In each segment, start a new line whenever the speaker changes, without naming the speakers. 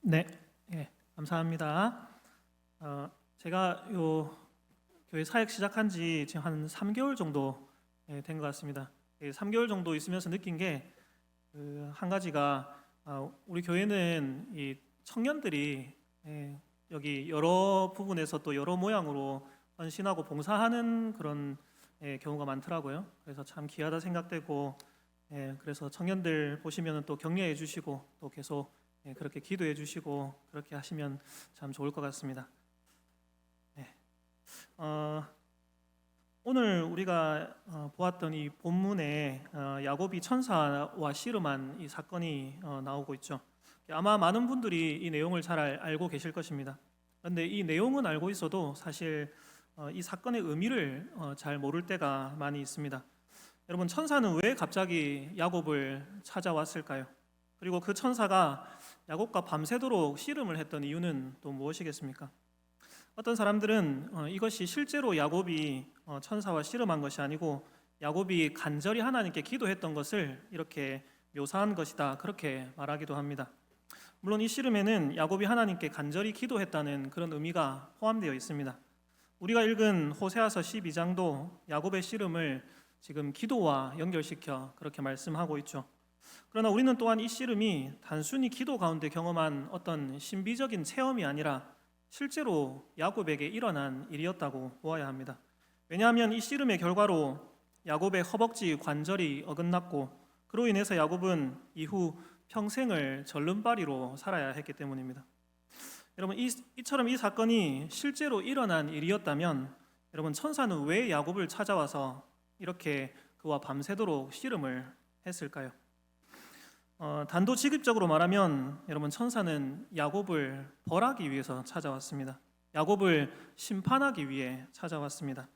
네, 감사합니다. 제가 교회 사역 시작한 지 지금 한 3개월 정도 된 것 같습니다. 3개월 정도 있으면서 느낀 게 한 가지가 우리 교회는 이 청년들이 여기 여러 부분에서 또 여러 모양으로 헌신하고 봉사하는 그런 경우가 많더라고요. 그래서 참 귀하다 생각되고 그래서 청년들 보시면 또 격려해 주시고 또 계속 그렇게 기도해 주시고 그렇게 하시면 참 좋을 것 같습니다. 오늘 우리가 보았던 이 본문에 야곱이 천사와 씨름한 이 사건이 나오고 있죠. 아마 많은 분들이 이 내용을 잘 알고 계실 것입니다. 그런데 이 내용은 알고 있어도 사실 이 사건의 의미를 잘 모를 때가 많이 있습니다. 여러분, 천사는 왜 갑자기 야곱을 찾아왔을까요? 그리고 그 천사가 야곱과 밤새도록 씨름을 했던 이유는 또 무엇이겠습니까? 어떤 사람들은 이것이 실제로 야곱이 천사와 씨름한 것이 아니고 야곱이 간절히 하나님께 기도했던 것을 이렇게 묘사한 것이다, 그렇게 말하기도 합니다. 물론 이 씨름에는 야곱이 하나님께 간절히 기도했다는 그런 의미가 포함되어 있습니다. 우리가 읽은 호세아서 12장도 야곱의 씨름을 지금 기도와 연결시켜 그렇게 말씀하고 있죠. 그러나 우리는 또한 이 씨름이 단순히 기도 가운데 경험한 어떤 신비적인 체험이 아니라 실제로 야곱에게 일어난 일이었다고 보아야 합니다. 왜냐하면 이 씨름의 결과로 야곱의 허벅지 관절이 어긋났고 그로 인해서 야곱은 이후 평생을 절름발이로 살아야 했기 때문입니다. 여러분, 이처럼 이 사건이 실제로 일어난 일이었다면 여러분, 천사는 왜 야곱을 찾아와서 이렇게 그와 밤새도록 씨름을 했을까요? 단도직입적으로 말하면 여러분, 천사는 야곱을 벌하기 위해서 찾아왔습니다. 야곱을 심판하기 위해 찾아왔습니다.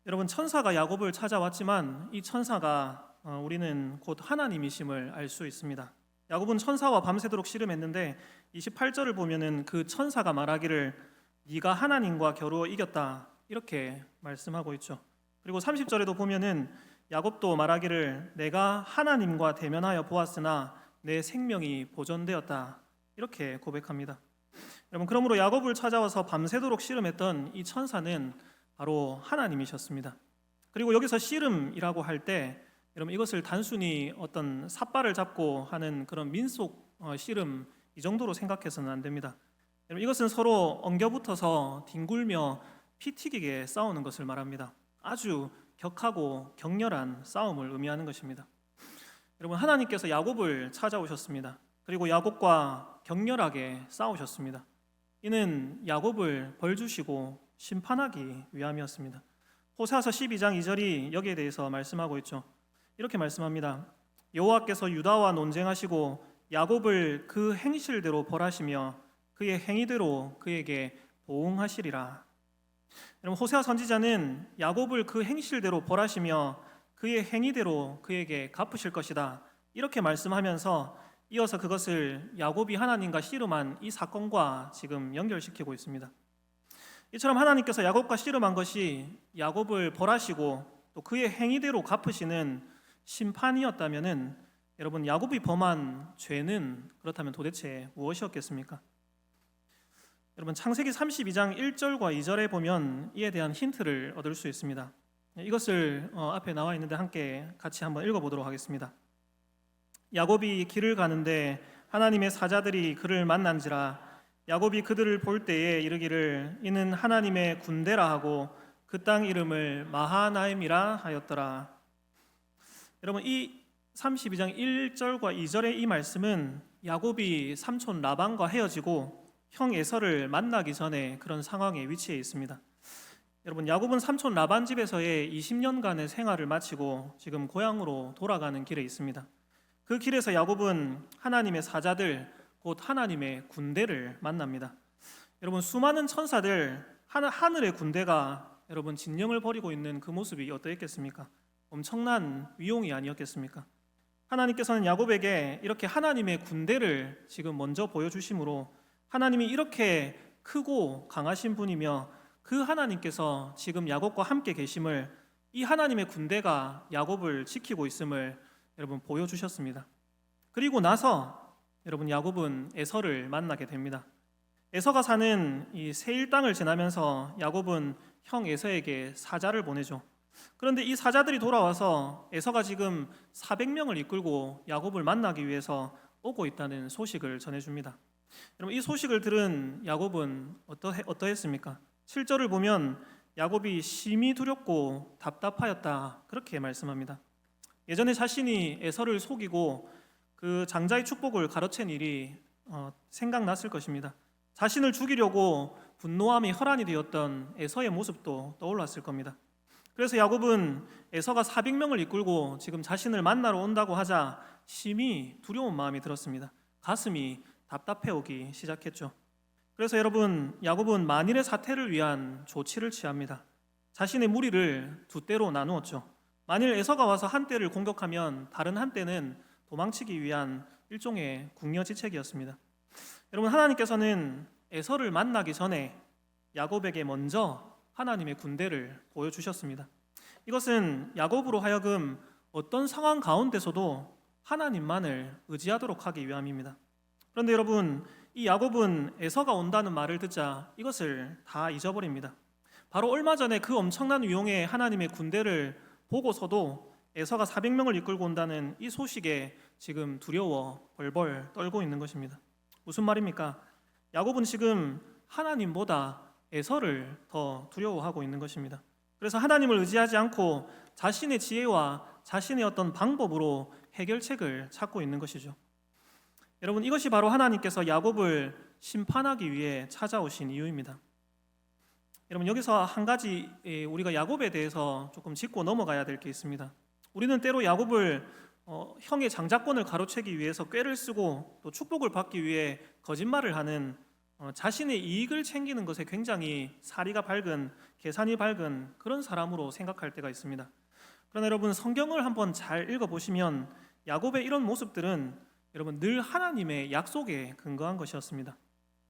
여러분, 천사가 야곱을 찾아왔지만 이 천사가 우리는 곧 하나님이심을 알 수 있습니다. 야곱은 천사와 밤새도록 씨름했는데 28절을 보면은 그 천사가 말하기를 네가 하나님과 겨루어 이겼다, 이렇게 말씀하고 있죠. 그리고 30절에도 보면은 야곱도 말하기를 내가 하나님과 대면하여 보았으나 내 생명이 보존되었다, 이렇게 고백합니다. 여러분, 그러므로 야곱을 찾아와서 밤새도록 씨름했던 이 천사는 바로 하나님이셨습니다. 그리고 여기서 씨름이라고 할 때 여러분, 이것을 단순히 어떤 삿발을 잡고 하는 그런 민속 씨름 이 정도로 생각해서는 안 됩니다. 여러분, 이것은 서로 엉겨붙어서 뒹굴며 피 튀기게 싸우는 것을 말합니다. 아주 격하고 격렬한 싸움을 의미하는 것입니다. 여러분, 하나님께서 야곱을 찾아오셨습니다. 그리고 야곱과 격렬하게 싸우셨습니다. 이는 야곱을 벌주시고 심판하기 위함이었습니다. 호세아서 12장 2절이 여기에 대해서 말씀하고 있죠. 이렇게 말씀합니다. 여호와께서 유다와 논쟁하시고 야곱을 그 행실대로 벌하시며 그의 행위대로 그에게 보응하시리라. 여러분, 호세아 선지자는 야곱을 그 행실대로 벌하시며 그의 행위대로 그에게 갚으실 것이다, 이렇게 말씀하면서 이어서 그것을 야곱이 하나님과 씨름한 이 사건과 지금 연결시키고 있습니다. 이처럼 하나님께서 야곱과 씨름한 것이 야곱을 벌하시고 또 그의 행위대로 갚으시는 심판이었다면은 여러분, 야곱이 범한 죄는 그렇다면 도대체 무엇이었겠습니까? 여러분, 창세기 32장 1절과 2절에 보면 이에 대한 힌트를 얻을 수 있습니다. 이것을 앞에 나와 있는데 함께 같이 한번 읽어보도록 하겠습니다. 야곱이 길을 가는데 하나님의 사자들이 그를 만난지라 야곱이 그들을 볼 때에 이르기를 이는 하나님의 군대라 하고 그 땅 이름을 마하나임이라 하였더라. 여러분, 이 32장 1절과 2절의 이 말씀은 야곱이 삼촌 라반과 헤어지고 형 에서를 만나기 전에 그런 상황에 위치해 있습니다. 여러분, 야곱은 삼촌 라반 집에서의 20년간의 생활을 마치고 지금 고향으로 돌아가는 길에 있습니다. 그 길에서 야곱은 하나님의 사자들, 곧 하나님의 군대를 만납니다. 여러분, 수많은 천사들, 하늘의 군대가 여러분 진영을 벌이고 있는 그 모습이 어떠했겠습니까? 엄청난 위용이 아니었겠습니까? 하나님께서는 야곱에게 이렇게 하나님의 군대를 지금 먼저 보여주심으로 하나님이 이렇게 크고 강하신 분이며 그 하나님께서 지금 야곱과 함께 계심을, 이 하나님의 군대가 야곱을 지키고 있음을 여러분 보여주셨습니다. 그리고 나서 여러분 야곱은 에서를 만나게 됩니다. 에서가 사는 이 세일 땅을 지나면서 야곱은 형 에서에게 사자를 보내죠. 그런데 이 사자들이 돌아와서 에서가 지금 400명을 이끌고 야곱을 만나기 위해서 오고 있다는 소식을 전해줍니다. 여러분 이 소식을 들은 야곱은 어떠했습니까? 7절을 보면 야곱이 심히 두렵고 답답하였다 그렇게 말씀합니다. 예전에 자신이 에서를 속이고 그 장자의 축복을 가로챈 일이 생각났을 것입니다. 자신을 죽이려고 분노함이 혈안이 되었던 에서의 모습도 떠올랐을 겁니다. 그래서 야곱은 에서가 400명을 이끌고 지금 자신을 만나러 온다고 하자 심히 두려운 마음이 들었습니다. 가슴이 답답해오기 시작했죠. 그래서 여러분 야곱은 만일의 사태를 위한 조치를 취합니다. 자신의 무리를 두 떼로 나누었죠. 만일 에서가 와서 한 떼를 공격하면 다른 한 떼는 도망치기 위한 일종의 궁여지책이었습니다. 여러분 하나님께서는 에서를 만나기 전에 야곱에게 먼저 하나님의 군대를 보여주셨습니다. 이것은 야곱으로 하여금 어떤 상황 가운데서도 하나님만을 의지하도록 하기 위함입니다. 그런데 여러분 이 야곱은 에서가 온다는 말을 듣자 이것을 다 잊어버립니다. 바로 얼마 전에 그 엄청난 위용의 하나님의 군대를 보고서도 에서가 400명을 이끌고 온다는 이 소식에 지금 두려워 벌벌 떨고 있는 것입니다. 무슨 말입니까? 야곱은 지금 하나님보다 에서를 더 두려워하고 있는 것입니다. 그래서 하나님을 의지하지 않고 자신의 지혜와 자신의 어떤 방법으로 해결책을 찾고 있는 것이죠. 여러분 이것이 바로 하나님께서 야곱을 심판하기 위해 찾아오신 이유입니다. 여러분 여기서 한 가지 우리가 야곱에 대해서 조금 짚고 넘어가야 될 게 있습니다. 우리는 때로 야곱을 형의 장자권을 가로채기 위해서 꾀를 쓰고 또 축복을 받기 위해 거짓말을 하는 자신의 이익을 챙기는 것에 굉장히 사리가 밝은 계산이 밝은 그런 사람으로 생각할 때가 있습니다. 그러나 여러분 성경을 한번 잘 읽어보시면 야곱의 이런 모습들은 여러분 늘 하나님의 약속에 근거한 것이었습니다.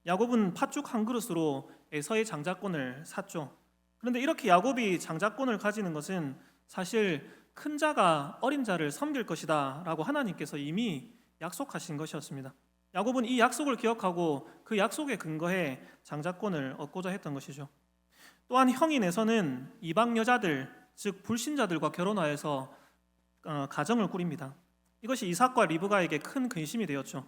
야곱은 팥죽 한 그릇으로 에서의 장자권을 샀죠. 그런데 이렇게 야곱이 장자권을 가지는 것은 사실 큰 자가 어린 자를 섬길 것이다 라고 하나님께서 이미 약속하신 것이었습니다. 야곱은 이 약속을 기억하고 그 약속에 근거해 장자권을 얻고자 했던 것이죠. 또한 형인 에서는 이방 여자들 즉 불신자들과 결혼하여서 가정을 꾸립니다. 이것이 이삭과 리브가에게 큰 근심이 되었죠.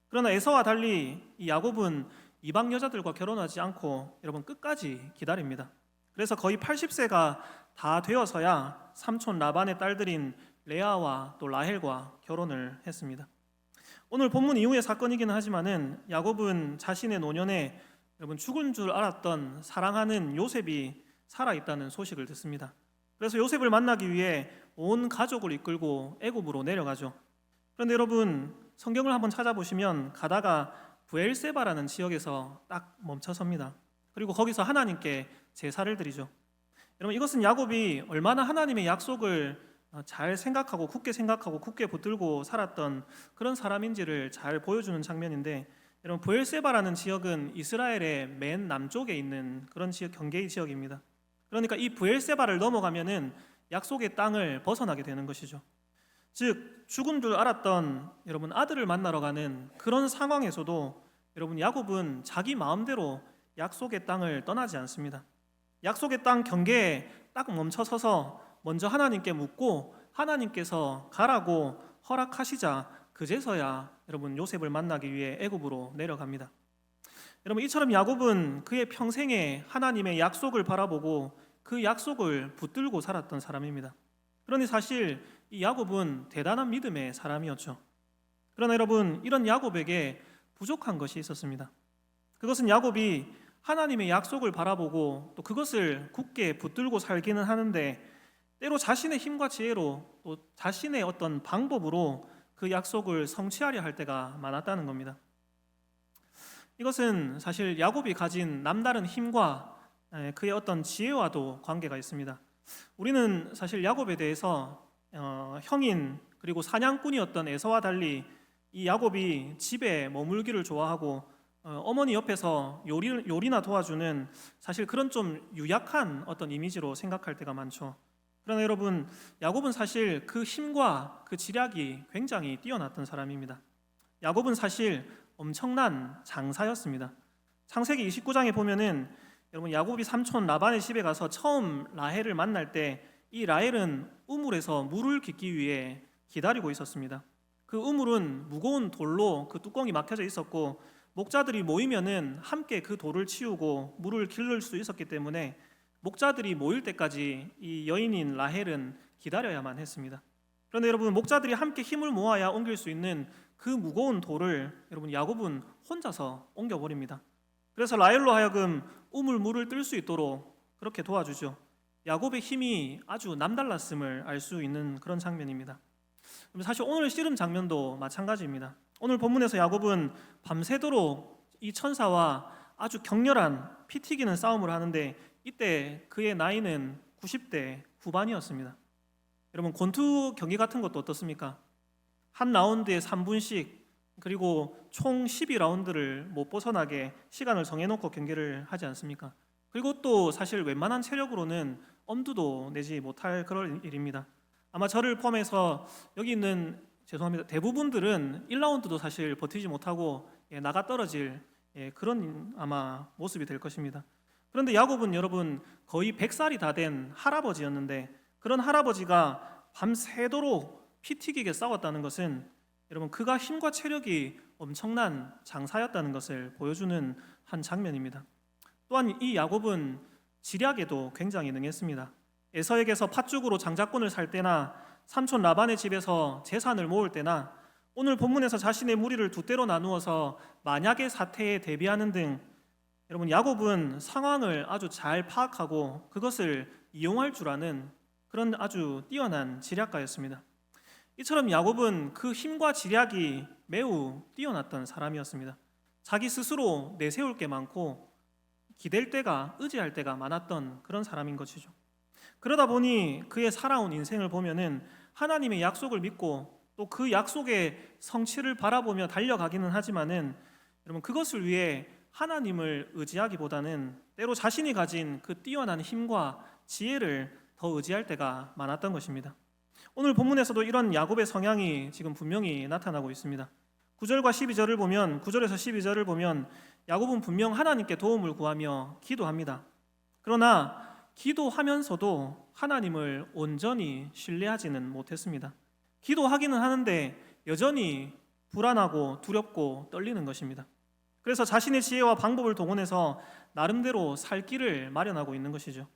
그러나 에서와 달리 이 야곱은 이방 여자들과 결혼하지 않고 여러분 끝까지 기다립니다. 그래서 거의 80세가 다 되어서야 삼촌 라반의 딸들인 레아와 또 라헬과 결혼을 했습니다. 오늘 본문 이후의 사건이기는 하지만은 야곱은 자신의 노년에 여러분 죽은 줄 알았던 사랑하는 요셉이 살아있다는 소식을 듣습니다. 그래서 요셉을 만나기 위해 온 가족을 이끌고 애굽으로 내려가죠. 그런데 여러분 성경을 한번 찾아보시면 가다가 브엘세바라는 지역에서 딱 멈춰섭니다. 그리고 거기서 하나님께 제사를 드리죠. 여러분 이것은 야곱이 얼마나 하나님의 약속을 잘 생각하고 굳게 붙들고 살았던 그런 사람인지를 잘 보여주는 장면인데 여러분 브엘세바라는 지역은 이스라엘의 맨 남쪽에 있는 그런 지역, 경계의 지역입니다. 그러니까 이 브엘세바를 넘어가면은 약속의 땅을 벗어나게 되는 것이죠. 즉 죽은 줄 알았던 여러분 아들을 만나러 가는 그런 상황에서도 여러분 야곱은 자기 마음대로 약속의 땅을 떠나지 않습니다. 약속의 땅 경계에 딱 멈춰서서 먼저 하나님께 묻고 하나님께서 가라고 허락하시자 그제서야 여러분 요셉을 만나기 위해 애굽으로 내려갑니다. 여러분 이처럼 야곱은 그의 평생에 하나님의 약속을 바라보고 그 약속을 붙들고 살았던 사람입니다. 그러니 사실 이 야곱은 대단한 믿음의 사람이었죠. 그러나 여러분 이런 야곱에게 부족한 것이 있었습니다. 그것은 야곱이 하나님의 약속을 바라보고 또 그것을 굳게 붙들고 살기는 하는데 때로 자신의 힘과 지혜로 또 자신의 어떤 방법으로 그 약속을 성취하려 할 때가 많았다는 겁니다. 이것은 사실 야곱이 가진 남다른 힘과 그의 어떤 지혜와도 관계가 있습니다. 우리는 사실 야곱에 대해서 형인 그리고 사냥꾼이었던 에서와 달리 이 야곱이 집에 머물기를 좋아하고 어머니 옆에서 요리나 도와주는 사실 그런 좀 유약한 어떤 이미지로 생각할 때가 많죠. 그러나 여러분 야곱은 사실 그 힘과 그 지략이 굉장히 뛰어났던 사람입니다. 야곱은 사실 엄청난 장사였습니다. 창세기 29장에 보면은 여러분 야곱이 삼촌 라반의 집에 가서 처음 라헬을 만날 때 이 라헬은 우물에서 물을 깃기 위해 기다리고 있었습니다. 그 우물은 무거운 돌로 그 뚜껑이 막혀져 있었고 목자들이 모이면은 함께 그 돌을 치우고 물을 길를 수 있었기 때문에 목자들이 모일 때까지 이 여인인 라헬은 기다려야만 했습니다. 그런데 여러분 목자들이 함께 힘을 모아야 옮길 수 있는 그 무거운 돌을 여러분 야곱은 혼자서 옮겨버립니다. 그래서 라헬로 하여금 우물 물을 뜰 수 있도록 그렇게 도와주죠. 야곱의 힘이 아주 남달랐음을 알 수 있는 그런 장면입니다. 사실 오늘 씨름 장면도 마찬가지입니다. 오늘 본문에서 야곱은 밤새도록 이 천사와 아주 격렬한 피 튀기는 싸움을 하는데 이때 그의 나이는 90대 후반이었습니다. 여러분 권투 경기 같은 것도 어떻습니까? 한 라운드에 3분씩 그리고 총 12라운드를 못 벗어나게 시간을 정해놓고 경기를 하지 않습니까? 그리고 또 사실 웬만한 체력으로는 엄두도 내지 못할 그런 일입니다. 아마 저를 포함해서 여기 있는 죄송합니다. 대부분들은 1라운드도 사실 버티지 못하고 나가 떨어질 그런 아마 모습이 될 것입니다. 그런데 야곱은 여러분 거의 100살이 다 된 할아버지였는데 그런 할아버지가 밤새도록 피 튀기게 싸웠다는 것은 여러분 그가 힘과 체력이 엄청난 장사였다는 것을 보여주는 한 장면입니다. 또한 이 야곱은 지략에도 굉장히 능했습니다. 에서에게서 팥죽으로 장자권을 살 때나 삼촌 라반의 집에서 재산을 모을 때나 오늘 본문에서 자신의 무리를 두 때로 나누어서 만약의 사태에 대비하는 등 여러분 야곱은 상황을 아주 잘 파악하고 그것을 이용할 줄 아는 그런 아주 뛰어난 지략가였습니다. 이처럼 야곱은 그 힘과 지략이 매우 뛰어났던 사람이었습니다. 자기 스스로 내세울 게 많고 기댈 때가 의지할 때가 많았던 그런 사람인 것이죠. 그러다 보니 그의 살아온 인생을 보면은 하나님의 약속을 믿고 또 그 약속의 성취를 바라보며 달려가기는 하지만은 여러분 그것을 위해 하나님을 의지하기보다는 때로 자신이 가진 그 뛰어난 힘과 지혜를 더 의지할 때가 많았던 것입니다. 오늘 본문에서도 이런 야곱의 성향이 지금 분명히 나타나고 있습니다. 9절과 12절을 보면 9절에서 12절을 보면 야곱은 분명 하나님께 도움을 구하며 기도합니다. 그러나 기도하면서도 하나님을 온전히 신뢰하지는 못했습니다. 기도하기는 하는데 여전히 불안하고 두렵고 떨리는 것입니다. 그래서 자신의 지혜와 방법을 동원해서 나름대로 살 길을 마련하고 있는 것이죠.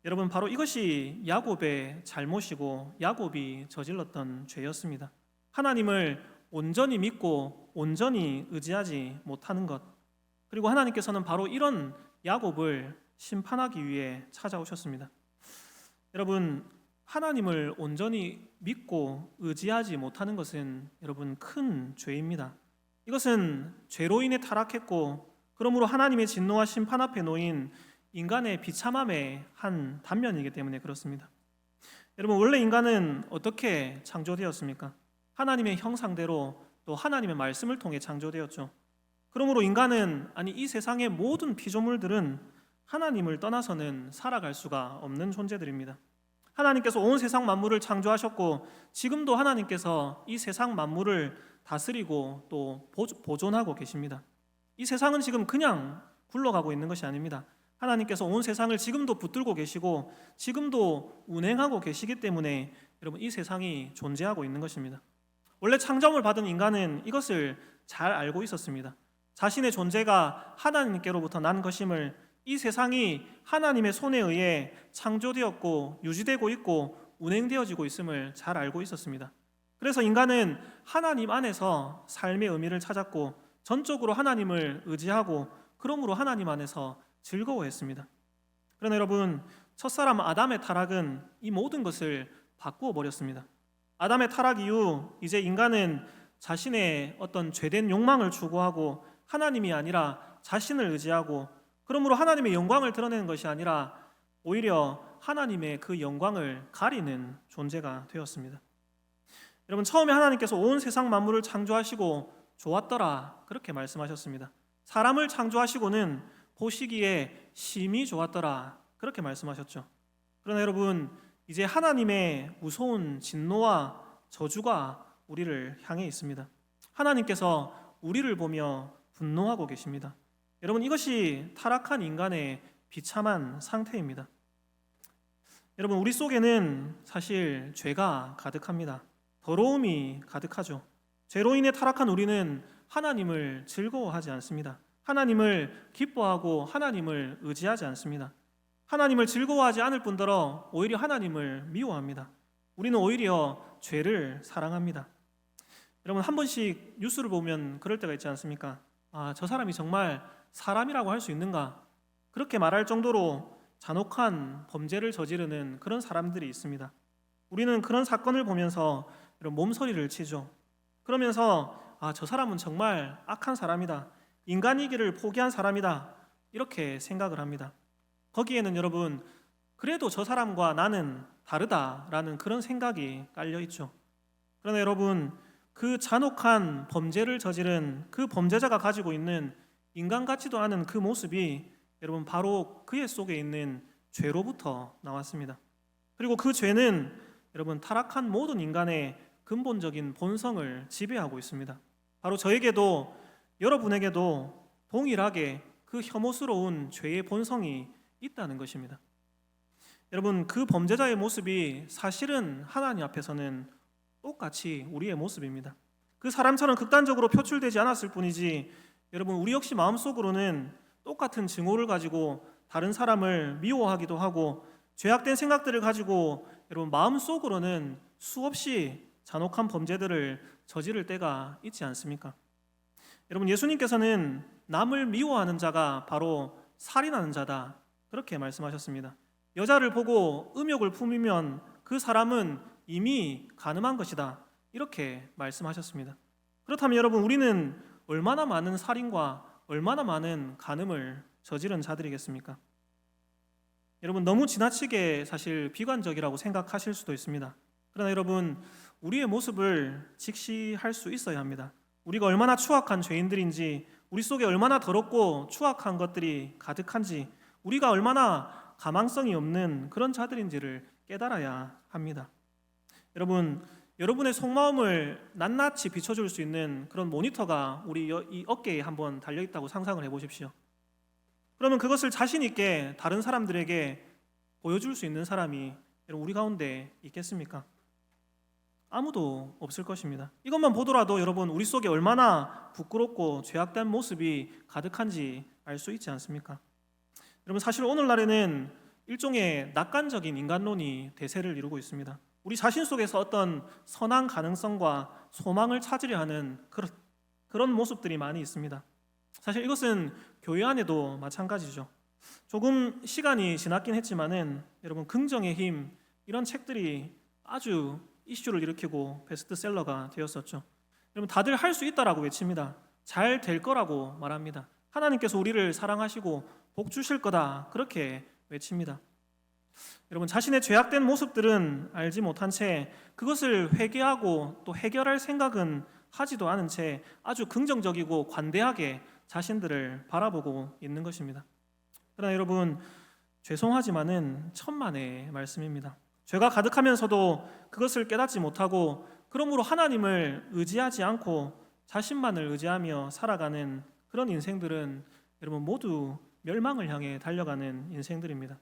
여러분 바로 이것이 야곱의 잘못이고 야곱이 저질렀던 죄였습니다. 하나님을 온전히 믿고 온전히 의지하지 못하는 것, 그리고 하나님께서는 바로 이런 야곱을 심판하기 위해 찾아오셨습니다. 여러분 하나님을 온전히 믿고 의지하지 못하는 것은 여러분 큰 죄입니다. 이것은 죄로 인해 타락했고 그러므로 하나님의 진노와 심판 앞에 놓인 인간의 비참함의 한 단면이기 때문에 그렇습니다. 여러분 원래 인간은 어떻게 창조되었습니까? 하나님의 형상대로 또 하나님의 말씀을 통해 창조되었죠. 그러므로 인간은 이 세상의 모든 피조물들은 하나님을 떠나서는 살아갈 수가 없는 존재들입니다. 하나님께서 온 세상 만물을 창조하셨고 지금도 하나님께서 이 세상 만물을 다스리고 또 보존하고 계십니다. 이 세상은 지금 그냥 굴러가고 있는 것이 아닙니다. 하나님께서 온 세상을 지금도 붙들고 계시고 지금도 운행하고 계시기 때문에 여러분 이 세상이 존재하고 있는 것입니다. 원래 창조을 받은 인간은 이것을 잘 알고 있었습니다. 자신의 존재가 하나님께로부터 난 것임을, 이 세상이 하나님의 손에 의해 창조되었고 유지되고 있고 운행되어지고 있음을 잘 알고 있었습니다. 그래서 인간은 하나님 안에서 삶의 의미를 찾았고 전적으로 하나님을 의지하고 그러므로 하나님 안에서 즐거워했습니다. 그러나 여러분 첫사람 아담의 타락은 이 모든 것을 바꾸어 버렸습니다. 아담의 타락 이후 이제 인간은 자신의 어떤 죄된 욕망을 추구하고 하나님이 아니라 자신을 의지하고 그러므로 하나님의 영광을 드러내는 것이 아니라 오히려 하나님의 그 영광을 가리는 존재가 되었습니다. 여러분 처음에 하나님께서 온 세상 만물을 창조하시고 좋았더라 그렇게 말씀하셨습니다. 사람을 창조하시고는 보시기에 심히 좋았더라 그렇게 말씀하셨죠. 그러나 여러분 이제 하나님의 무서운 진노와 저주가 우리를 향해 있습니다. 하나님께서 우리를 보며 분노하고 계십니다. 여러분, 이것이 타락한 인간의 비참한 상태입니다. 여러분, 우리 속에는 사실 죄가 가득합니다. 더러움이 가득하죠. 죄로 인해 타락한 우리는 하나님을 즐거워하지 않습니다. 하나님을 기뻐하고 하나님을 의지하지 않습니다. 하나님을 즐거워하지 않을 뿐더러 오히려 하나님을 미워합니다. 우리는 오히려 죄를 사랑합니다. 여러분, 한 번씩 뉴스를 보면 그럴 때가 있지 않습니까? 저 사람이 정말 사람이라고 할 수 있는가? 그렇게 말할 정도로 잔혹한 범죄를 저지르는 그런 사람들이 있습니다. 우리는 그런 사건을 보면서 이런 몸서리를 치죠. 그러면서 저 사람은 정말 악한 사람이다. 인간이기를 포기한 사람이다. 이렇게 생각을 합니다. 거기에는 여러분, 그래도 저 사람과 나는 다르다라는 그런 생각이 깔려 있죠. 그러나 여러분, 그 잔혹한 범죄를 저지른 그 범죄자가 가지고 있는 인간 같지도 않은 그 모습이 여러분 바로 그의 속에 있는 죄로부터 나왔습니다. 그리고 그 죄는 여러분 타락한 모든 인간의 근본적인 본성을 지배하고 있습니다. 바로 저에게도 여러분에게도 동일하게 그 혐오스러운 죄의 본성이 있다는 것입니다. 여러분, 그 범죄자의 모습이 사실은 하나님 앞에서는 똑같이 우리의 모습입니다. 그 사람처럼 극단적으로 표출되지 않았을 뿐이지 여러분, 우리 역시 마음속으로는 똑같은 증오를 가지고 다른 사람을 미워하기도 하고 죄악된 생각들을 가지고 여러분 마음속으로는 수없이 잔혹한 범죄들을 저지를 때가 있지 않습니까? 여러분, 예수님께서는 남을 미워하는 자가 바로 살인하는 자다, 그렇게 말씀하셨습니다. 여자를 보고 음욕을 품으면 그 사람은 이미 간음한 것이다, 이렇게 말씀하셨습니다. 그렇다면 여러분, 우리는 얼마나 많은 살인과 얼마나 많은 간음을 저지른 자들이겠습니까? 여러분, 너무 지나치게 사실 비관적이라고 생각하실 수도 있습니다. 그러나 여러분, 우리의 모습을 직시할 수 있어야 합니다. 우리가 얼마나 추악한 죄인들인지, 우리 속에 얼마나 더럽고 추악한 것들이 가득한지, 우리가 얼마나 가망성이 없는 그런 자들인지를 깨달아야 합니다. 여러분, 여러분의 속마음을 낱낱이 비춰줄 수 있는 그런 모니터가 우리 이 어깨에 한번 달려있다고 상상을 해보십시오. 그러면 그것을 자신 있게 다른 사람들에게 보여줄 수 있는 사람이 여러분 우리 가운데 있겠습니까? 아무도 없을 것입니다. 이것만 보더라도 여러분 우리 속에 얼마나 부끄럽고 죄악된 모습이 가득한지 알 수 있지 않습니까? 여러분, 사실 오늘날에는 일종의 낙관적인 인간론이 대세를 이루고 있습니다. 우리 자신 속에서 어떤 선한 가능성과 소망을 찾으려 하는 그런 모습들이 많이 있습니다. 사실 이것은 교회 안에도 마찬가지죠. 조금 시간이 지났긴 했지만은 여러분, 긍정의 힘, 이런 책들이 아주 이슈를 일으키고 베스트셀러가 되었었죠. 여러분, 다들 할 수 있다라고 외칩니다. 잘 될 거라고 말합니다. 하나님께서 우리를 사랑하시고 복 주실 거다, 그렇게 외칩니다. 여러분, 자신의 죄악된 모습들은 알지 못한 채 그것을 회개하고 또 해결할 생각은 하지도 않은 채 아주 긍정적이고 관대하게 자신들을 바라보고 있는 것입니다. 그러나 여러분, 죄송하지만은 천만의 말씀입니다. 죄가 가득하면서도 그것을 깨닫지 못하고 그러므로 하나님을 의지하지 않고 자신만을 의지하며 살아가는 그런 인생들은 여러분 모두 멸망을 향해 달려가는 인생들입니다.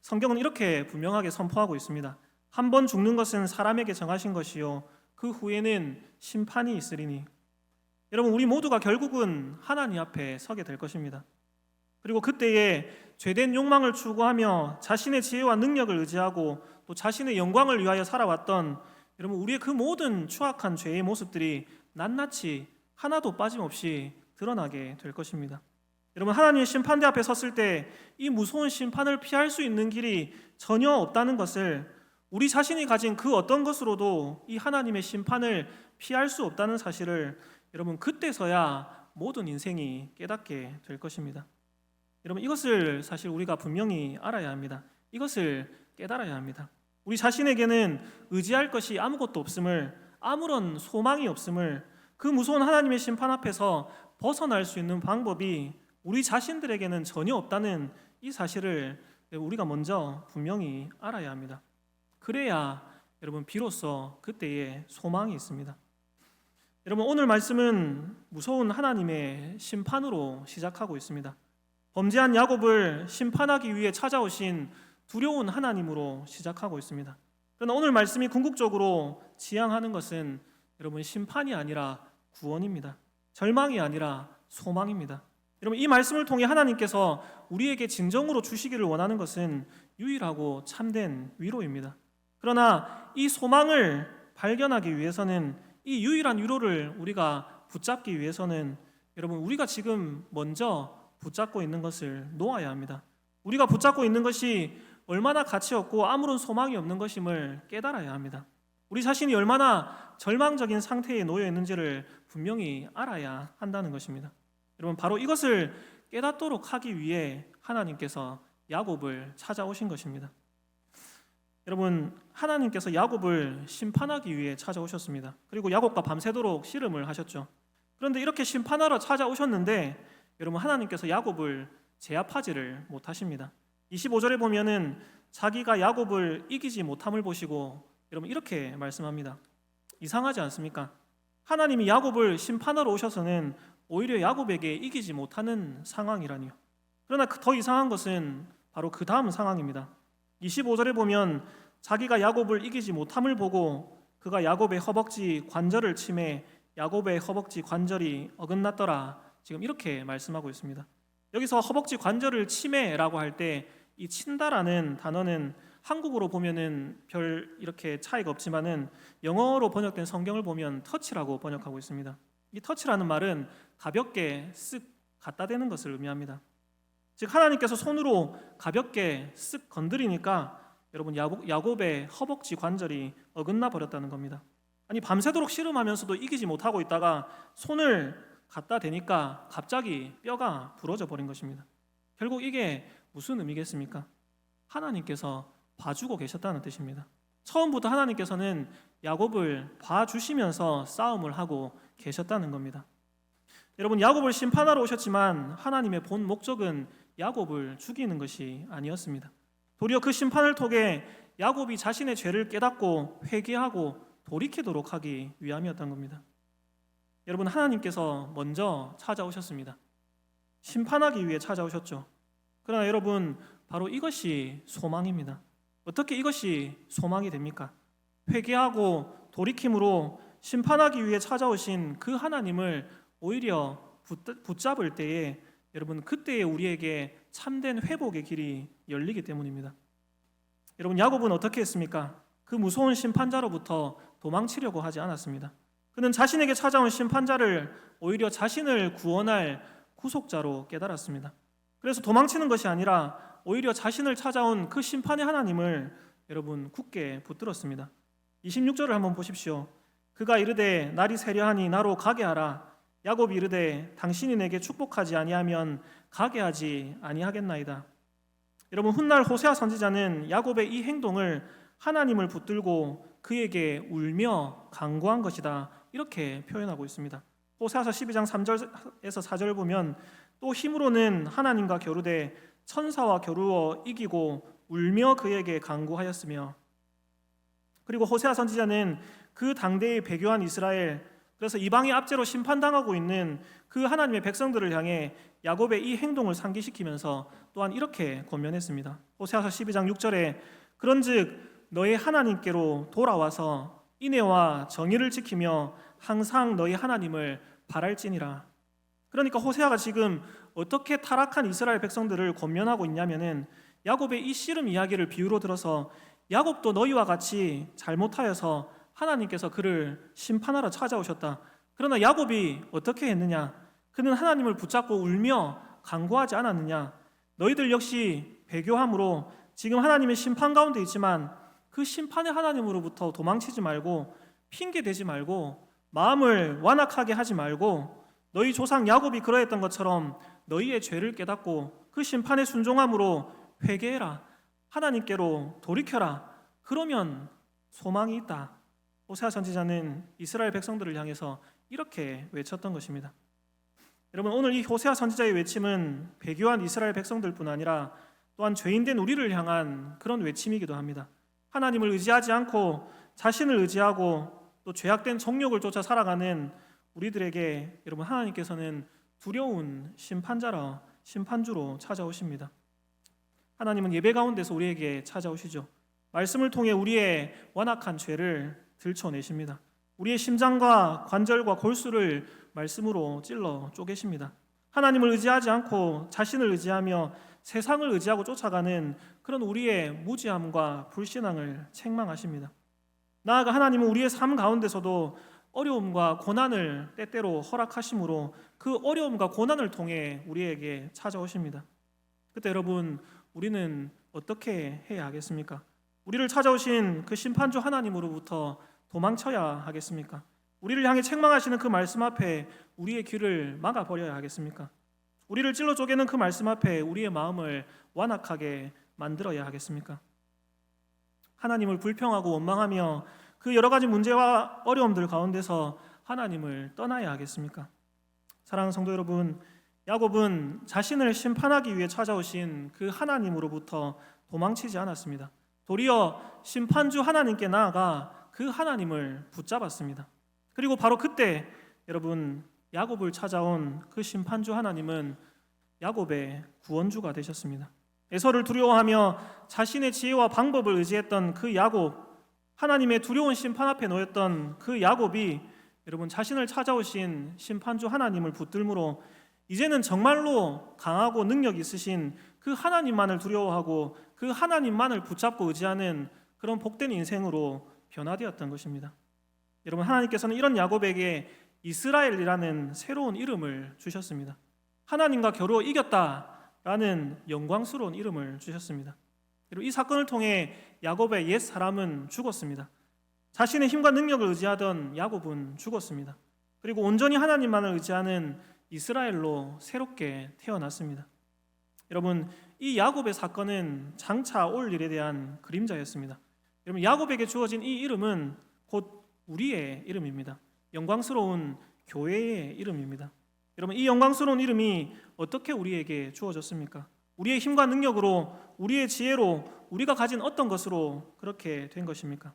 성경은 이렇게 분명하게 선포하고 있습니다. 한 번 죽는 것은 사람에게 정하신 것이요 그 후에는 심판이 있으리니. 여러분, 우리 모두가 결국은 하나님 앞에 서게 될 것입니다. 그리고 그때에 죄된 욕망을 추구하며 자신의 지혜와 능력을 의지하고 또 자신의 영광을 위하여 살아왔던 여러분 우리의 그 모든 추악한 죄의 모습들이 낱낱이 하나도 빠짐없이 드러나게 될 것입니다. 여러분, 하나님의 심판대 앞에 섰을 때 이 무서운 심판을 피할 수 있는 길이 전혀 없다는 것을, 우리 자신이 가진 그 어떤 것으로도 이 하나님의 심판을 피할 수 없다는 사실을 여러분 그때서야 모든 인생이 깨닫게 될 것입니다. 여러분, 이것을 사실 우리가 분명히 알아야 합니다. 이것을 깨달아야 합니다. 우리 자신에게는 의지할 것이 아무것도 없음을, 아무런 소망이 없음을, 그 무서운 하나님의 심판 앞에서 벗어날 수 있는 방법이 우리 자신들에게는 전혀 없다는 이 사실을 우리가 먼저 분명히 알아야 합니다. 그래야 여러분 비로소 그때에 소망이 있습니다. 여러분, 오늘 말씀은 무서운 하나님의 심판으로 시작하고 있습니다. 범죄한 야곱을 심판하기 위해 찾아오신 두려운 하나님으로 시작하고 있습니다. 그러나 오늘 말씀이 궁극적으로 지향하는 것은 여러분, 심판이 아니라 구원입니다. 절망이 아니라 소망입니다. 여러분, 이 말씀을 통해 하나님께서 우리에게 진정으로 주시기를 원하는 것은 유일하고 참된 위로입니다. 그러나 이 소망을 발견하기 위해서는, 이 유일한 위로를 우리가 붙잡기 위해서는 여러분, 우리가 지금 먼저 붙잡고 있는 것을 놓아야 합니다. 우리가 붙잡고 있는 것이 얼마나 가치 없고 아무런 소망이 없는 것임을 깨달아야 합니다. 우리 자신이 얼마나 절망적인 상태에 놓여 있는지를 분명히 알아야 한다는 것입니다. 여러분, 바로 이것을 깨닫도록 하기 위해 하나님께서 야곱을 찾아오신 것입니다. 여러분, 하나님께서 야곱을 심판하기 위해 찾아오셨습니다. 그리고 야곱과 밤새도록 씨름을 하셨죠. 그런데 이렇게 심판하러 찾아오셨는데 여러분, 하나님께서 야곱을 제압하지를 못하십니다. 25절에 보면은 자기가 야곱을 이기지 못함을 보시고 여러분, 이렇게 말씀합니다. 이상하지 않습니까? 하나님이 야곱을 심판하러 오셔서는 오히려 야곱에게 이기지 못하는 상황이라니요. 그러나 더 이상한 것은 바로 그 다음 상황입니다. 25절에 보면 자기가 야곱을 이기지 못함을 보고 그가 야곱의 허벅지 관절을 치매 야곱의 허벅지 관절이 어긋났더라. 지금 이렇게 말씀하고 있습니다. 여기서 허벅지 관절을 치매라고 할 때 이 친다라는 단어는 한국어로 보면은 별 이렇게 차이가 없지만은 영어로 번역된 성경을 보면 터치라고 번역하고 있습니다. 이 터치라는 말은 가볍게 쓱 갖다 대는 것을 의미합니다. 즉 하나님께서 손으로 가볍게 쓱 건드리니까 여러분, 야곱의 허벅지 관절이 어긋나 버렸다는 겁니다. 아니, 밤새도록 씨름하면서도 이기지 못하고 있다가 손을 갖다 대니까 갑자기 뼈가 부러져 버린 것입니다. 결국 이게 무슨 의미겠습니까? 하나님께서 봐주고 계셨다는 뜻입니다. 처음부터 하나님께서는 야곱을 봐주시면서 싸움을 하고 계셨다는 겁니다. 여러분, 야곱을 심판하러 오셨지만 하나님의 본 목적은 야곱을 죽이는 것이 아니었습니다. 도리어 그 심판을 통해 야곱이 자신의 죄를 깨닫고 회개하고 돌이키도록 하기 위함이었던 겁니다. 여러분, 하나님께서 먼저 찾아오셨습니다. 심판하기 위해 찾아오셨죠. 그러나 여러분, 바로 이것이 소망입니다. 어떻게 이것이 소망이 됩니까? 회개하고 돌이킴으로 심판하기 위해 찾아오신 그 하나님을 오히려 붙잡을 때에 여러분, 그때에 우리에게 참된 회복의 길이 열리기 때문입니다. 여러분, 야곱은 어떻게 했습니까? 그 무서운 심판자로부터 도망치려고 하지 않았습니다. 그는 자신에게 찾아온 심판자를 오히려 자신을 구원할 구속자로 깨달았습니다. 그래서 도망치는 것이 아니라 오히려 자신을 찾아온 그 심판의 하나님을 여러분, 굳게 붙들었습니다. 26절을 한번 보십시오. 그가 이르되 날이 새려하니 나로 가게 하라. 야곱이 이르되 당신이 내게 축복하지 아니하면 가게 하지 아니하겠나이다. 여러분, 훗날 호세아 선지자는 야곱의 이 행동을 하나님을 붙들고 그에게 울며 간구한 것이다, 이렇게 표현하고 있습니다. 호세아서 12장 3절에서 4절을 보면 또 힘으로는 하나님과 겨루되 천사와 겨루어 이기고 울며 그에게 간구하였으며, 그리고 호세아 선지자는 그 당대의 배교한 이스라엘, 그래서 이방의 압제로 심판당하고 있는 그 하나님의 백성들을 향해 야곱의 이 행동을 상기시키면서 또한 이렇게 권면했습니다. 호세아서 12장 6절에 그런즉 너의 하나님께로 돌아와서 인애와 정의를 지키며 항상 너희 하나님을 바랄지니라. 그러니까 호세아가 지금 어떻게 타락한 이스라엘 백성들을 권면하고 있냐면은 야곱의 이 씨름 이야기를 비유로 들어서 야곱도 너희와 같이 잘못하여서 하나님께서 그를 심판하러 찾아오셨다. 그러나 야곱이 어떻게 했느냐? 그는 하나님을 붙잡고 울며 간구하지 않았느냐? 너희들 역시 배교함으로 지금 하나님의 심판 가운데 있지만 그 심판의 하나님으로부터 도망치지 말고 핑계대지 말고 마음을 완악하게 하지 말고 너희 조상 야곱이 그러했던 것처럼 너희의 죄를 깨닫고 그 심판에 순종함으로 회개해라. 하나님께로 돌이켜라. 그러면 소망이 있다. 호세아 선지자는 이스라엘 백성들을 향해서 이렇게 외쳤던 것입니다. 여러분, 오늘 이 호세아 선지자의 외침은 배교한 이스라엘 백성들뿐 아니라 또한 죄인된 우리를 향한 그런 외침이기도 합니다. 하나님을 의지하지 않고 자신을 의지하고 또 죄악된 정욕을 쫓아 살아가는 우리들에게 여러분 하나님께서는 두려운 심판주로 찾아오십니다. 하나님은 예배 가운데서 우리에게 찾아오시죠. 말씀을 통해 우리의 완악한 죄를 들춰내십니다. 우리의 심장과 관절과 골수를 말씀으로 찔러 쪼개십니다. 하나님을 의지하지 않고 자신을 의지하며 세상을 의지하고 쫓아가는 그런 우리의 무지함과 불신앙을 책망하십니다. 나아가 하나님은 우리의 삶 가운데서도 어려움과 고난을 때때로 허락하심으로 그 어려움과 고난을 통해 우리에게 찾아오십니다. 그때 여러분, 우리는 어떻게 해야 하겠습니까? 우리를 찾아오신 그 심판주 하나님으로부터 도망쳐야 하겠습니까? 우리를 향해 책망하시는 그 말씀 앞에 우리의 귀를 막아버려야 하겠습니까? 우리를 찔러 쪼개는 그 말씀 앞에 우리의 마음을 완악하게 만들어야 하겠습니까? 하나님을 불평하고 원망하며 그 여러 가지 문제와 어려움들 가운데서 하나님을 떠나야 하겠습니까? 사랑하는 성도 여러분, 야곱은 자신을 심판하기 위해 찾아오신 그 하나님으로부터 도망치지 않았습니다. 도리어 심판주 하나님께 나아가 그 하나님을 붙잡았습니다. 그리고 바로 그때 여러분, 야곱을 찾아온 그 심판주 하나님은 야곱의 구원주가 되셨습니다. 에서를 두려워하며 자신의 지혜와 방법을 의지했던 그 야곱, 하나님의 두려운 심판 앞에 놓였던 그 야곱이 여러분 자신을 찾아오신 심판주 하나님을 붙들므로 이제는 정말로 강하고 능력 있으신 그 하나님만을 두려워하고 그 하나님만을 붙잡고 의지하는 그런 복된 인생으로 변화되었던 것입니다. 여러분, 하나님께서는 이런 야곱에게 이스라엘이라는 새로운 이름을 주셨습니다. 하나님과 겨루어 이겼다라는 영광스러운 이름을 주셨습니다. 이 사건을 통해 야곱의 옛 사람은 죽었습니다. 자신의 힘과 능력을 의지하던 야곱은 죽었습니다. 그리고 온전히 하나님만을 의지하는 이스라엘로 새롭게 태어났습니다. 여러분, 이 야곱의 사건은 장차 올 일에 대한 그림자였습니다. 여러분, 야곱에게 주어진 이 이름은 곧 우리의 이름입니다. 영광스러운 교회의 이름입니다. 여러분, 이 영광스러운 이름이 어떻게 우리에게 주어졌습니까? 우리의 힘과 능력으로, 우리의 지혜로, 우리가 가진 어떤 것으로 그렇게 된 것입니까?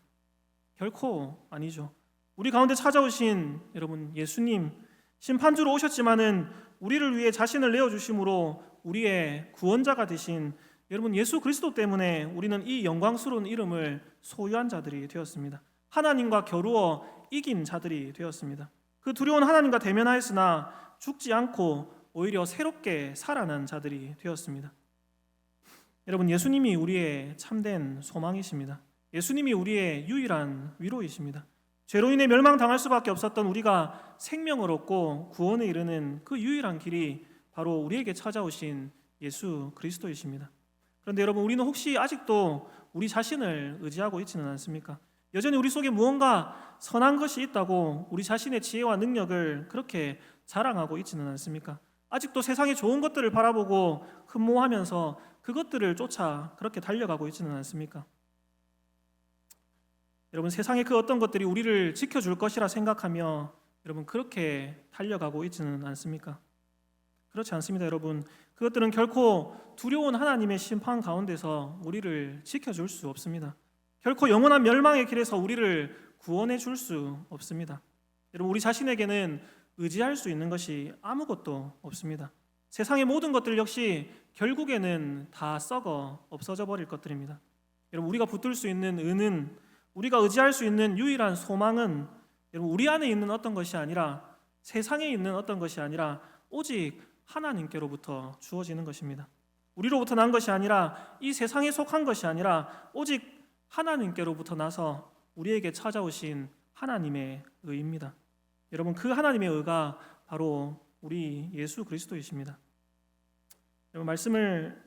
결코 아니죠. 우리 가운데 찾아오신 여러분 예수님, 심판주로 오셨지만은 우리를 위해 자신을 내어주심으로 우리의 구원자가 되신 여러분 예수 그리스도 때문에 우리는 이 영광스러운 이름을 소유한 자들이 되었습니다. 하나님과 겨루어 이긴 자들이 되었습니다. 그 두려운 하나님과 대면하였으나 죽지 않고 오히려 새롭게 살아난 자들이 되었습니다. 여러분, 예수님이 우리의 참된 소망이십니다. 예수님이 우리의 유일한 위로이십니다. 죄로 인해 멸망당할 수밖에 없었던 우리가 생명을 얻고 구원에 이르는 그 유일한 길이 바로 우리에게 찾아오신 예수 그리스도이십니다. 그런데 여러분, 우리는 혹시 아직도 우리 자신을 의지하고 있지는 않습니까? 여전히 우리 속에 무언가 선한 것이 있다고 우리 자신의 지혜와 능력을 그렇게 자랑하고 있지는 않습니까? 아직도 세상의 좋은 것들을 바라보고 흠모하면서 그것들을 쫓아 그렇게 달려가고 있지는 않습니까? 여러분, 세상의 그 어떤 것들이 우리를 지켜줄 것이라 생각하며 여러분 그렇게 달려가고 있지는 않습니까? 그렇지 않습니다. 여러분, 그것들은 결코 두려운 하나님의 심판 가운데서 우리를 지켜줄 수 없습니다. 결코 영원한 멸망의 길에서 우리를 구원해 줄 수 없습니다. 여러분, 우리 자신에게는 의지할 수 있는 것이 아무것도 없습니다. 세상의 모든 것들 역시 결국에는 다 썩어 없어져 버릴 것들입니다. 여러분, 우리가 붙들 수 있는 은은, 우리가 의지할 수 있는 유일한 소망은 여러분 우리 안에 있는 어떤 것이 아니라, 세상에 있는 어떤 것이 아니라 오직 하나님께로부터 주어지는 것입니다. 우리로부터 난 것이 아니라, 이 세상에 속한 것이 아니라 오직 하나님께로부터 나서 우리에게 찾아오신 하나님의 의입니다. 여러분, 그 하나님의 의가 바로 우리 예수 그리스도이십니다. 여러분, 말씀을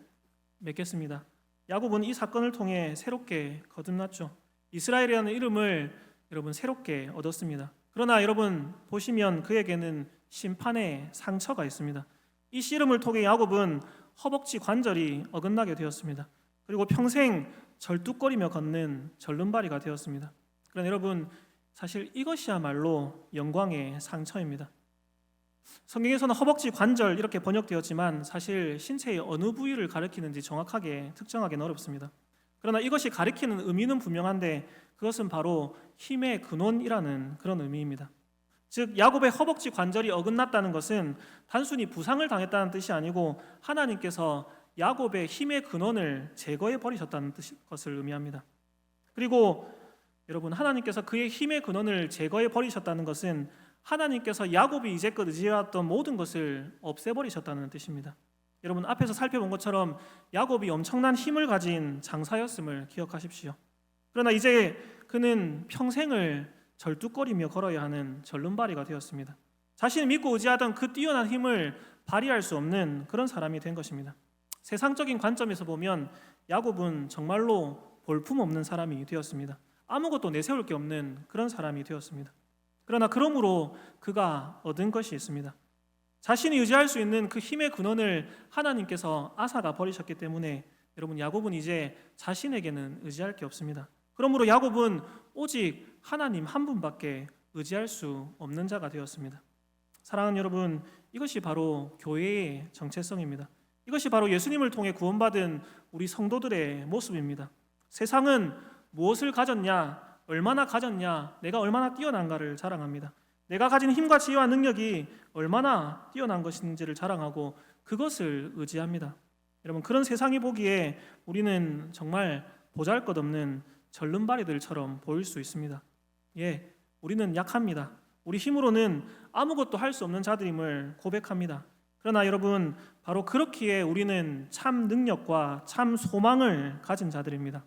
맺겠습니다. 야곱은 이 사건을 통해 새롭게 거듭났죠. 이스라엘이라는 이름을 여러분 새롭게 얻었습니다. 그러나 여러분 보시면 그에게는 심판의 상처가 있습니다. 이 씨름을 통해 야곱은 허벅지 관절이 어긋나게 되었습니다. 그리고 평생 절뚝거리며 걷는 절름발이가 되었습니다. 그러나 여러분, 사실 이것이야말로 영광의 상처입니다. 성경에서는 허벅지 관절 이렇게 번역되었지만 사실 신체의 어느 부위를 가리키는지 정확하게 특정하기는 어렵습니다. 그러나 이것이 가리키는 의미는 분명한데 그것은 바로 힘의 근원이라는 그런 의미입니다. 즉 야곱의 허벅지 관절이 어긋났다는 것은 단순히 부상을 당했다는 뜻이 아니고 하나님께서 야곱의 힘의 근원을 제거해 버리셨다는 것을 의미합니다. 그리고 여러분, 하나님께서 그의 힘의 근원을 제거해 버리셨다는 것은 하나님께서 야곱이 이제껏 의지해왔던 모든 것을 없애버리셨다는 뜻입니다. 여러분, 앞에서 살펴본 것처럼 야곱이 엄청난 힘을 가진 장사였음을 기억하십시오. 그러나 이제 그는 평생을 절뚝거리며 걸어야 하는 절름발이가 되었습니다. 자신이 믿고 의지하던 그 뛰어난 힘을 발휘할 수 없는 그런 사람이 된 것입니다. 세상적인 관점에서 보면 야곱은 정말로 볼품없는 사람이 되었습니다. 아무것도 내세울 게 없는 그런 사람이 되었습니다. 그러나 그러므로 그가 얻은 것이 있습니다. 자신이 의지할 수 있는 그 힘의 근원을 하나님께서 앗아가 버리셨기 때문에 여러분, 야곱은 이제 자신에게는 의지할 게 없습니다. 그러므로 야곱은 오직 하나님 한 분밖에 의지할 수 없는 자가 되었습니다. 사랑하는 여러분, 이것이 바로 교회의 정체성입니다. 이것이 바로 예수님을 통해 구원받은 우리 성도들의 모습입니다. 세상은 무엇을 가졌냐, 얼마나 가졌냐, 내가 얼마나 뛰어난가를 자랑합니다. 내가 가진 힘과 지혜와 능력이 얼마나 뛰어난 것인지를 자랑하고 그것을 의지합니다. 여러분, 그런 세상이 보기에 우리는 정말 보잘것없는 절름발이들처럼 보일 수 있습니다. 우리는 약합니다. 우리 힘으로는 아무것도 할 수 없는 자들임을 고백합니다. 그러나 여러분, 바로 그렇기에 우리는 참 능력과 참 소망을 가진 자들입니다.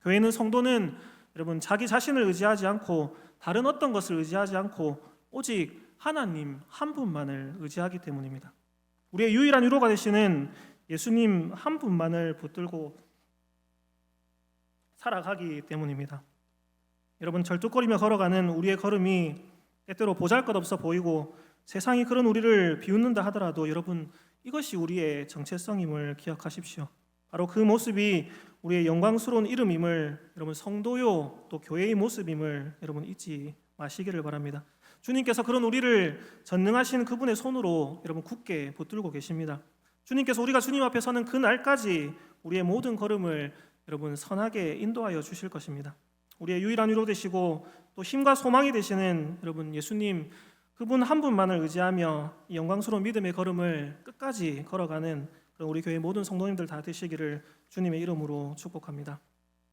교회는, 성도는 여러분, 자기 자신을 의지하지 않고 다른 어떤 것을 의지하지 않고 오직 하나님 한 분만을 의지하기 때문입니다. 우리의 유일한 위로가 되시는 예수님 한 분만을 붙들고 살아가기 때문입니다. 여러분, 절뚝거리며 걸어가는 우리의 걸음이 때때로 보잘것없어 보이고 세상이 그런 우리를 비웃는다 하더라도 여러분, 이것이 우리의 정체성임을 기억하십시오. 바로 그 모습이 우리의 영광스러운 이름임을, 여러분, 성도요 또 교회의 모습임을 여러분 잊지 마시기를 바랍니다. 주님께서 그런 우리를 전능하신 그분의 손으로 여러분 굳게 붙들고 계십니다. 주님께서 우리가 주님 앞에 서는 그 날까지 우리의 모든 걸음을 여러분 선하게 인도하여 주실 것입니다. 우리의 유일한 위로 되시고 또 힘과 소망이 되시는 여러분 예수님, 그분 한 분만을 의지하며 이 영광스러운 믿음의 걸음을 끝까지 걸어가는 그런 우리 교회 모든 성도님들 다 되시기를 주님의 이름으로 축복합니다.